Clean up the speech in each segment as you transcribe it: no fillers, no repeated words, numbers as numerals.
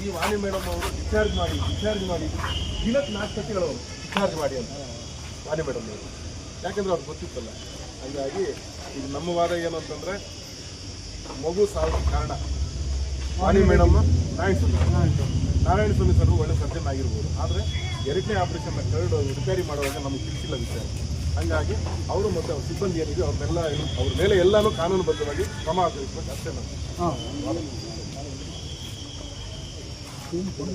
ಈ ವಾಣಿ ಮೇಡಮ್ ಅವರು ಡಿಸ್ಚಾರ್ಜ್ ಮಾಡಿ ದಿನಕ್ಕೆ 4 ಸತಿಗಳು ಡಿಸ್ಚಾರ್ಜ್ ಮಾಡಿ ಅಂತ ವಾಣಿ ಮೇಡಮ್ ಅವರು, ಯಾಕೆಂದ್ರೆ ಅವ್ರಿಗೆ ಗೊತ್ತಿತ್ತಲ್ಲ. ಹಾಗಾಗಿ ಇದು ನಮ್ಮ ವಾದ ಏನು ಅಂತಂದರೆ, ಮಗು ಸಾವು ಕಾರಣ ವಾಣಿ ಮೇಡಮ್ ನಾರಾಯಣ ಸ್ವಾಮಿ ಸರ್ ಒಳ್ಳೆ ಸರ್ಜನ್ ಆಗಿರ್ಬೋದು, ಆದರೆ 2ನೇ ಆಪರೇಷನ್ನ ಕರಡು ರಿಪೇರಿ ಮಾಡುವಾಗ ನಮಗೆ ತಿಳಿಸಿಲ್ಲ ವಿಚಾರ. ಹಾಗಾಗಿ ಅವರು ಮತ್ತು ಅವ್ರ ಸಿಬ್ಬಂದಿ ಏನಿದೆ ಅವ್ರ ಮೇಲೆ ಎಲ್ಲನೂ ಕಾನೂನುಬದ್ಧವಾಗಿ ಕ್ರಮ ಆಚರಿಸ್ಬೇಕು ಅಷ್ಟೇ ನಾವು. ఇట్లా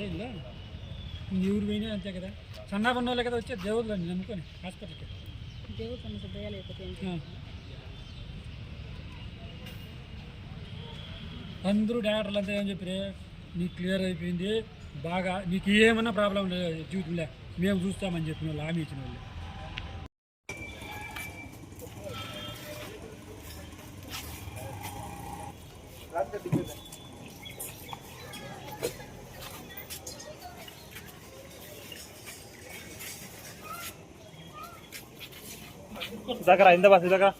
ఇలా ఊరు పోయినా అంతే కదా, సన్నా పన్నోళ్ళే కదా వచ్చే దేవుళ్ళు నమ్ముకొని హాస్పిటల్కి అందరూ డాక్టర్లు అంతా ఏం చెప్పారు, నీకు క్లియర్ అయిపోయింది, బాగా నీకు ఏమన్నా ప్రాబ్లం లేదు జీవితంలో, మేము చూస్తామని చెప్పిన వాళ్ళు, హామీ ఇచ్చిన వాళ్ళు. దగ్గర ఇంత బస్ దగ్గర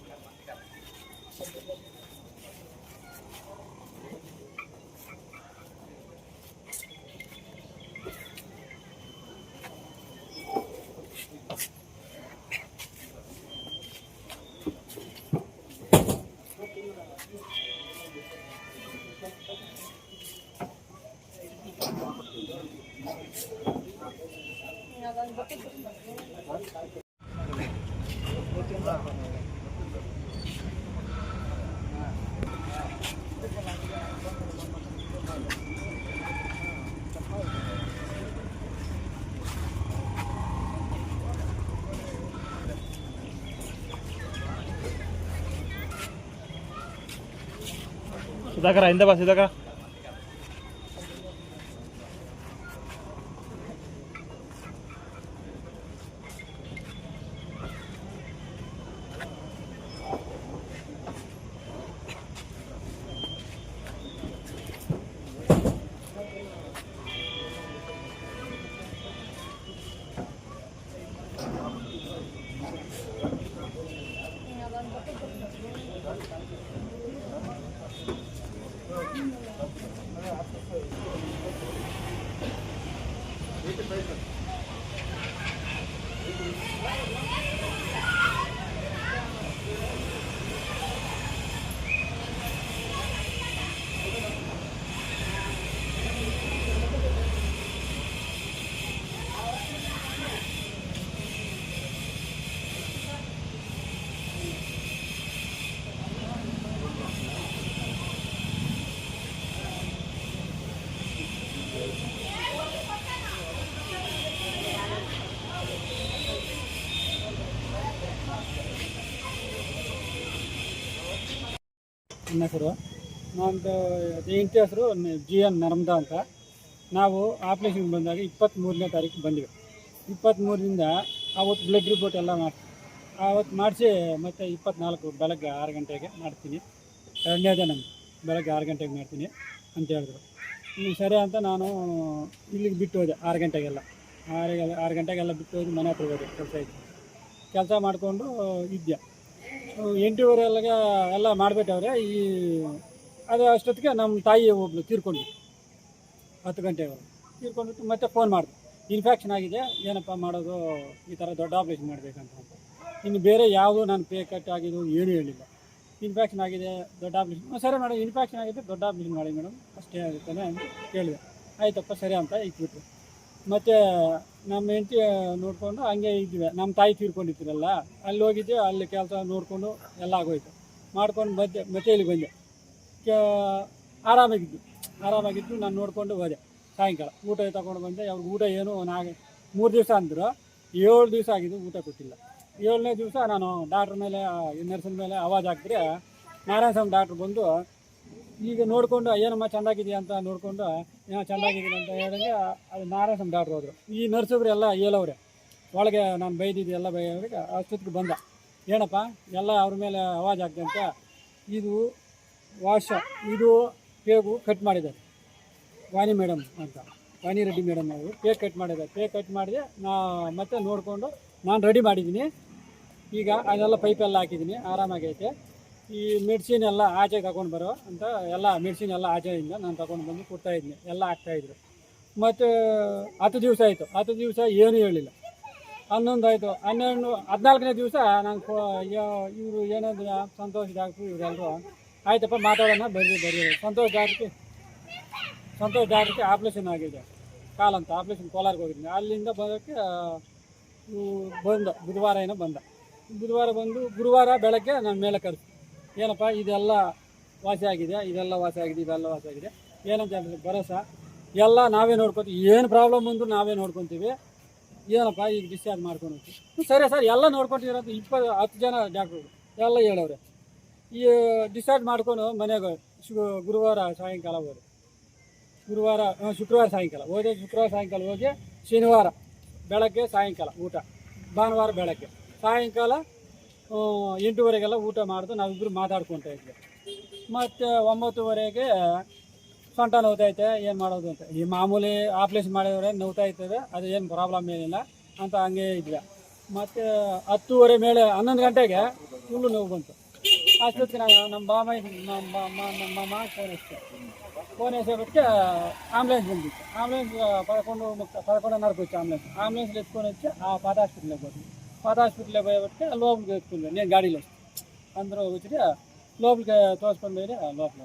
సుధాకర్ ఇంత బా సుధాకర్ ನನ್ನ ಹೆಸರು ನಮ್ಮದು ಇಂಟಿ ಹೆಸರು ಜಿ ಎನ್ ನರ್ಮದಾ ಅಂತ. ನಾವು ಆಪ್ರೇಷನ್ಗೆ ಬಂದಾಗ 23ನೇ ತಾರೀಕು ಬಂದಿವಿ. 23ರಿಂದ ಆವತ್ತು ಬ್ಲಡ್ ರಿಪೋರ್ಟ್ ಎಲ್ಲ ಮಾಡ್ತೀವಿ. ಆವತ್ತು ಮಾಡಿಸಿ ಮತ್ತು 24 ಬೆಳಗ್ಗೆ 6 ಗಂಟೆಗೆ ಮಾಡ್ತೀನಿ. 2ನೇ ದಿನ ಬೆಳಗ್ಗೆ 6 ಗಂಟೆಗೆ ಮಾಡ್ತೀನಿ ಅಂತ ಹೇಳಿದ್ರು. ಸರಿ ಅಂತ ನಾನು ಇಲ್ಲಿಗೆ ಬಿಟ್ಟು ಹೋದೆ 6 ಗಂಟೆಗೆಲ್ಲ. 6 ಗಂಟೆಗೆಲ್ಲ ಬಿಟ್ಟು ಹೋಗಿ ಮನೆ ಹತ್ರ ಹೋದೆ. ಕೆಲಸ ಮಾಡಿಕೊಂಡು ಇದ್ದೆ. 8:30 ಎಲ್ಲ ಮಾಡಿಬಿಟ್ಟವ್ರೆ. ಅದು ಅಷ್ಟೊತ್ತಿಗೆ ನಮ್ಮ ತಾಯಿ ಒಬ್ಬಳು ತೀರ್ಕೊಂಡು 10 ಗಂಟೆಗೆ ತೀರ್ಕೊಂಡ್ಬಿಟ್ಟು ಮತ್ತೆ ಫೋನ್ ಮಾಡಿದೆ. ಇನ್ಫೆಕ್ಷನ್ ಆಗಿದೆ, ಏನಪ್ಪ ಮಾಡೋದು, ಈ ಥರ ದೊಡ್ಡ ಆಪ್ರೇಷನ್ ಮಾಡಬೇಕಂತ. ಇನ್ನು ಬೇರೆ ಯಾವುದು ನಾನು ಪೇ ಕಟ್ ಆಗಿದ್ದು ಏನೂ ಹೇಳಿಲ್ಲ. ಇನ್ಫೆಕ್ಷನ್ ಆಗಿದೆ, ದೊಡ್ಡ ಆಪ್ರೇಷನ್. ಸರಿ ಮೇಡಮ್, ಇನ್ಫೆಕ್ಷನ್ ಆಗಿದೆ, ದೊಡ್ಡ ಆಪ್ರೇಷನ್ ಮಾಡಿ ಮೇಡಮ್, ಅಷ್ಟೇ ಆಗುತ್ತಾನೆ ಅಂತ ಕೇಳಿದೆ. ಆಯ್ತಪ್ಪ ಸರಿ ಅಂತ ಇಟ್ಬಿಟ್ರು. ಮತ್ತು ನಮ್ಮ ಹೆಂಡತಿ ನೋಡಿಕೊಂಡು ಹಂಗೆ ಇದ್ವಿ. ನಮ್ಮ ತಾಯಿ ತೀರ್ಕೊಂಡಿರ್ತೀರಲ್ಲ, ಅಲ್ಲಿ ಹೋಗಿದ್ದೆ. ಅಲ್ಲಿ ಕೆಲಸ ನೋಡಿಕೊಂಡು ಎಲ್ಲ ಆಗೋಯ್ತು. ಮಾಡ್ಕೊಂಡು ಮತ್ತೆ ಇಲ್ಲಿ ಬಂದೆ. ಆರಾಮಾಗಿದ್ದು ನಾನು ನೋಡಿಕೊಂಡು ಹೋದೆ. ಸಾಯಂಕಾಲ ಊಟ ತಗೊಂಡು ಬಂದೆ. ಅವ್ರಿಗೆ ಊಟ ಏನು 3 ದಿವಸ ಅಂದರು. 7 ದಿವಸ ಆಗಿದ್ದು ಊಟ ಕೊಟ್ಟಿಲ್ಲ. 7ನೇ ದಿವಸ ನಾನು ಡಾಕ್ಟ್ರ್ ಮೇಲೆ, ನರ್ಸಿನ ಮೇಲೆ ಆವಾಜ್ ಹಾಕಿದ್ರೆ ನಾರಾಯಣ ಸ್ವಾಮಿ ಡಾಕ್ಟ್ರು ಬಂದು ಈಗ ನೋಡಿಕೊಂಡು ಏನಮ್ಮ ಚೆಂದಾಗಿದೆಯಾ ಅಂತ ನೋಡಿಕೊಂಡು ಏನೋ ಚೆಂದಾಗಿದ್ದೀನಿ ಅಂತ ಹೇಳಿದ್ರೆ ಅದು ನಾರಾಯಣ ಸ್ವಾಮಿ ಡಾಕ್ಟ್ರು ಹೋದರು. ಈ ನರ್ಸೊಬ್ರು ಎಲ್ಲ ಹೇಳವ್ರೆ ಒಳಗೆ ನಾನು ಬೈದಿದ್ದು ಎಲ್ಲ ಬೈಯವ್ರಿಗೆ. ಅಷ್ಟೊತ್ತಿಗೆ ಬಂದ, ಏನಪ್ಪ ಎಲ್ಲ ಅವ್ರ ಮೇಲೆ ಆವಾಜ್ ಹಾಕ್ದೆ ಅಂತ. ಇದು ಇದು ಪೇಗು ಕಟ್ ಮಾಡಿದ್ದಾರೆ ವಾಣಿ ಮೇಡಮ್ ಅಂತ, ವಾಣಿ ರೆಡ್ಡಿ ಮೇಡಮ್ ಅವರು ಪೇಗ್ ಕಟ್ ಮಾಡಿದ್ದಾರೆ. ಪೇಗ್ ಕಟ್ ಮಾಡಿದೆ. ಮತ್ತೆ ನೋಡಿಕೊಂಡು ನಾನು ರೆಡಿ ಮಾಡಿದ್ದೀನಿ. ಈಗ ಅದೆಲ್ಲ ಪೈಪೆಲ್ಲ ಹಾಕಿದ್ದೀನಿ, ಆರಾಮಾಗೈತೆ. ಈ ಮೆಡಿಸಿನ್ ಎಲ್ಲ ಆಚೆಗೆ ತಗೊಂಡು ಬರೋ ಅಂತ ಎಲ್ಲ ಮೆಡಿಸಿನ್ ಎಲ್ಲ ಆಚೆಯಿಂದ ನಾನು ತಗೊಂಡು ಬಂದು ಕೊಡ್ತಾಯಿದ್ದೀನಿ. ಎಲ್ಲ ಹಾಕ್ತಾಯಿದ್ರು. ಮತ್ತು 10 ದಿವಸ ಆಯಿತು. 10 ದಿವಸ ಏನೂ ಹೇಳಿಲ್ಲ. 11 ಆಯಿತು. 14ನೇ ದಿವಸ ನಾನು ಇವರು ಏನಾದ್ರು ಸಂತೋಷ್ ಡಾಕ್ಟ್ರು ಇವರೆಲ್ಲರೂ ಆಯ್ತಪ್ಪ ಮಾತಾಡೋಣ ಬರ್ರಿ ಸಂತೋಷ್ ಡಾಕ್ಟ್ರಿಗೆ ಆಪ್ರೇಷನ್ ಆಗಿದೆ ಕಾಲಂತ. ಆಪ್ರೇಷನ್ ಕೋಲಾರ್ಗೆ ಹೋಗಿದ್ದೀನಿ. ಅಲ್ಲಿಂದ ಬರೋಕ್ಕೆ ಬುಧವಾರ ಏನೋ ಬಂದ. ಬುಧವಾರ ಬಂದು ಗುರುವಾರ ಬೆಳಗ್ಗೆ ನಾನು ಮೇಲೆ ಕರೆಸಿ, ಏನಪ್ಪ ಇದೆಲ್ಲ ವಾಸಿ ಆಗಿದೆ, ಇದೆಲ್ಲ ವಾಸಿ ಆಗಿದೆ ಏನಂತ ಹೇಳಿದ್ರೆ ಭರೋಸಾ ಎಲ್ಲ ನಾವೇ ನೋಡ್ಕೊತೀವಿ, ಏನು ಪ್ರಾಬ್ಲಮ್ ಬಂದರೂ ನಾವೇ ನೋಡ್ಕೊತೀವಿ, ಏನಪ್ಪ ಈಗ ಡಿಸ್ಚಾರ್ಜ್ ಮಾಡ್ಕೊಂಡು ಹೋಗ್ತೀವಿ. ಸರಿ ಸರ್ ಎಲ್ಲ ನೋಡ್ಕೊಟ್ಟಿರೋದು 10 ಜನ ಡಾಕ್ಟ್ರು ಎಲ್ಲ ಹೇಳವ್ರೆ. ಈ ಡಿಸ್ಚಾರ್ಜ್ ಮಾಡ್ಕೊಂಡು ಮನೆಗೆ ಗುರುವಾರ ಸಾಯಂಕಾಲ ಹೋದೆ. ಶುಕ್ರವಾರ ಸಾಯಂಕಾಲ ಹೋದೆ. ಶುಕ್ರವಾರ ಸಾಯಂಕಾಲ ಹೋಗಿ ಶನಿವಾರ ಬೆಳಗ್ಗೆ ಸಾಯಂಕಾಲ ಊಟ, ಭಾನುವಾರ ಬೆಳಗ್ಗೆ ಸಾಯಂಕಾಲ 8:30ಗೆಲ್ಲ ಊಟ ಮಾಡಿದು ನಾವಿಬ್ಬರು ಮಾತಾಡ್ಕೊತಾ ಇದ್ವಿ. ಮತ್ತು 9:30ಗೆ ಸೊಂಟ ನೋವ್ತೈತೆ, ಏನು ಮಾಡೋದು ಅಂತ. ಈ ಮಾಮೂಲಿ ಆಪ್ರೇಷನ್ ಮಾಡಿದ್ರೆ ನೋವ್ತಾ ಇರ್ತದೆ, ಅದು ಏನು ಪ್ರಾಬ್ಲಮ್ ಏನಿಲ್ಲ ಅಂತ ಹಂಗೆ ಇದ್ವಿ. ಮತ್ತು 10:30 ಮೇಲೆ 11 ಗಂಟೆಗೆ ಫುಲ್ಲು ನೋವು ಬಂತು. ಅಷ್ಟೊತ್ತಿಗೆ ನಾನು ನಮ್ಮ ಮಾಮ ಫೋನ್ ಎಸೆಬಿಟ್ಟು ಆಂಬುಲೆನ್ಸ್ ಬಂದಿತ್ತು. ಆಂಬುಲೆನ್ಸ್ ಪಡ್ಕೊಂಡು ನಡ್ಕೊಚ್ಚು ಆಂಬುಲೆನ್ಸ್ ಎತ್ಕೊಂಡು వచ్చి ಆ ಪಾದ ಹಾಸ್ಪಿಟ್ಲಿಗೆ ಹೋದ್ವಿ. ಪಾದ ಹಾಸ್ಪಿಟ್ಲಿಗೆ పోయేబట్టి లోపలికి ఎత్తుకుంది. నేను గాడిలో అందరూ వచ్చి లోపలికి తోసుకొని పోయి లోపల